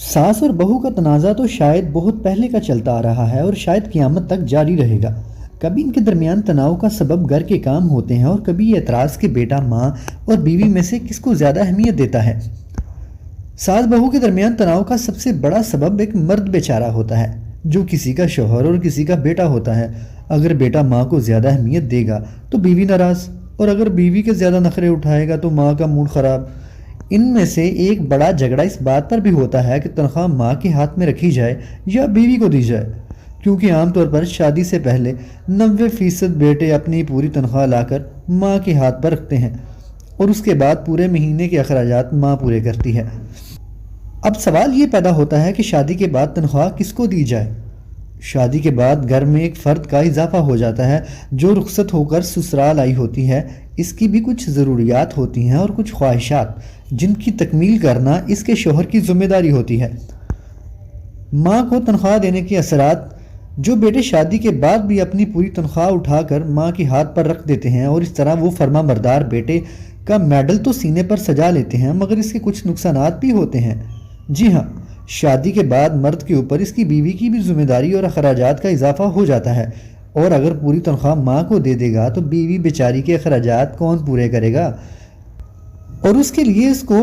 सास और बहू का तनाज़ा तो शायद बहुत पहले का चलता आ रहा है और शायद क़यामत तक जारी रहेगा। कभी इनके दरमियान तनाव का सबब घर के काम होते हैं और कभी ये एतराज़ कि बेटा माँ और बीवी में से किसको ज़्यादा अहमियत देता है। सास बहू के दरमियान तनाव का सबसे बड़ा सबब एक मर्द बेचारा होता है जो किसी का शौहर और किसी का बेटा होता है। अगर बेटा माँ को ज़्यादा अहमियत देगा तो बीवी नाराज़, और अगर बीवी के ज़्यादा नखरे उठाएगा तो माँ का मूड ख़राब। इनमें से एक बड़ा झगड़ा इस बात पर भी होता है कि तनख्वाह माँ के हाथ में रखी जाए या बीवी को दी जाए, क्योंकि आमतौर पर शादी से पहले 90% बेटे अपनी पूरी तनख्वाह लाकर माँ के हाथ पर रखते हैं और उसके बाद पूरे महीने के अखराजात माँ पूरे करती है। अब सवाल ये पैदा होता है कि शादी के बाद तनख्वाह किसको दी जाए। शादी के बाद घर में एक फ़र्द का इजाफा हो जाता है जो रुखसत होकर ससुराल आई होती है। इसकी भी कुछ ज़रूरियात होती हैं और कुछ ख्वाहिशात जिनकी तकमील करना इसके शोहर की ज़िम्मेदारी होती है। माँ को तनख्वाह देने के असरात जो बेटे शादी के बाद भी अपनी पूरी तनख्वाह उठाकर माँ के हाथ पर रख देते हैं और इस तरह वो फर्मा बरदार बेटे का मेडल तो सीने पर सजा लेते हैं, मगर इसके कुछ नुकसानात भी होते हैं। जी हाँ, शादी के बाद मर्द के ऊपर इसकी बीवी की भी जिम्मेदारी और अखराजात का इजाफा हो जाता है, और अगर पूरी तनख्वाह माँ को दे देगा तो बीवी बेचारी के अखराजात कौन पूरे करेगा, और उसके लिए इसको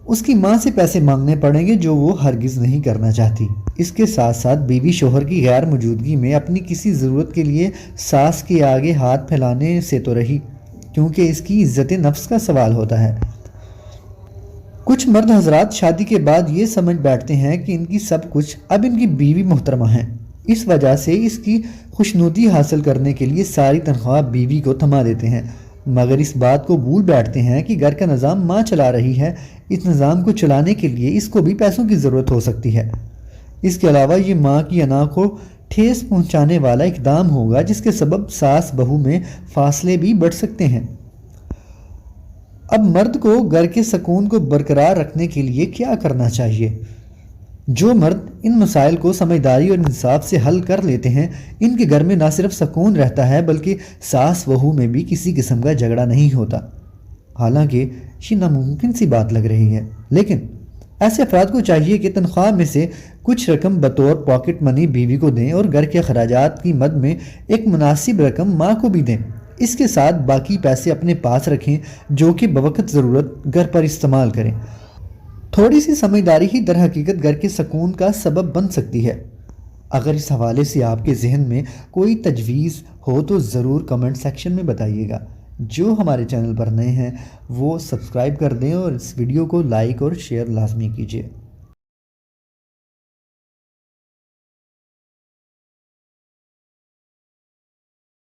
उसकी माँ से पैसे मांगने पड़ेंगे जो वो हरगिज़ नहीं करना चाहती। इसके साथ साथ बीवी शोहर की गैर मौजूदगी में अपनी किसी ज़रूरत के लिए सास के आगे हाथ फैलाने से तो रही, क्योंकि इसकी इज्जत नफ्स का सवाल होता है। कुछ मर्द हजरात शादी के बाद ये समझ बैठते हैं कि इनकी सब कुछ अब इनकी बीवी मोहतरमा है, इस वजह से इसकी खुशनुदी हासिल करने के लिए सारी तनख्वाह बीवी को थमा देते हैं, मगर इस बात को भूल बैठते हैं कि घर का निज़ाम माँ चला रही है। इस निज़ाम को चलाने के लिए इसको भी पैसों की ज़रूरत हो सकती है। इसके अलावा ये माँ की अना को ठेस पहुँचाने वाला इकदाम होगा जिसके सबब सास बहू में फासले भी बढ़ सकते हैं। अब मर्द को घर के सुकून को बरकरार रखने के लिए क्या करना चाहिए? जो मर्द इन मसाइल को समझदारी और इंसाफ से हल कर लेते हैं, इनके घर में ना सिर्फ सुकून रहता है बल्कि सास बहू में भी किसी किस्म का झगड़ा नहीं होता। हालांकि ये नामुमकिन सी बात लग रही है, लेकिन ऐसे अफराद को चाहिए कि तनख्वाह में से कुछ रकम बतौर पॉकेट मनी बीवी को दें और घर के अखराजात की मद में एक मुनासिब रकम माँ को भी दें। इसके साथ बाकी पैसे अपने पास रखें जो कि बवक्त ज़रूरत घर पर इस्तेमाल करें। थोड़ी सी समझदारी ही दर हकीकत घर के सुकून का सबब बन सकती है। अगर इस हवाले से आपके जहन में कोई तजवीज़ हो तो ज़रूर कमेंट सेक्शन में बताइएगा। जो हमारे चैनल पर नए हैं वो सब्सक्राइब कर दें और इस वीडियो को लाइक और शेयर लाजमी कीजिए।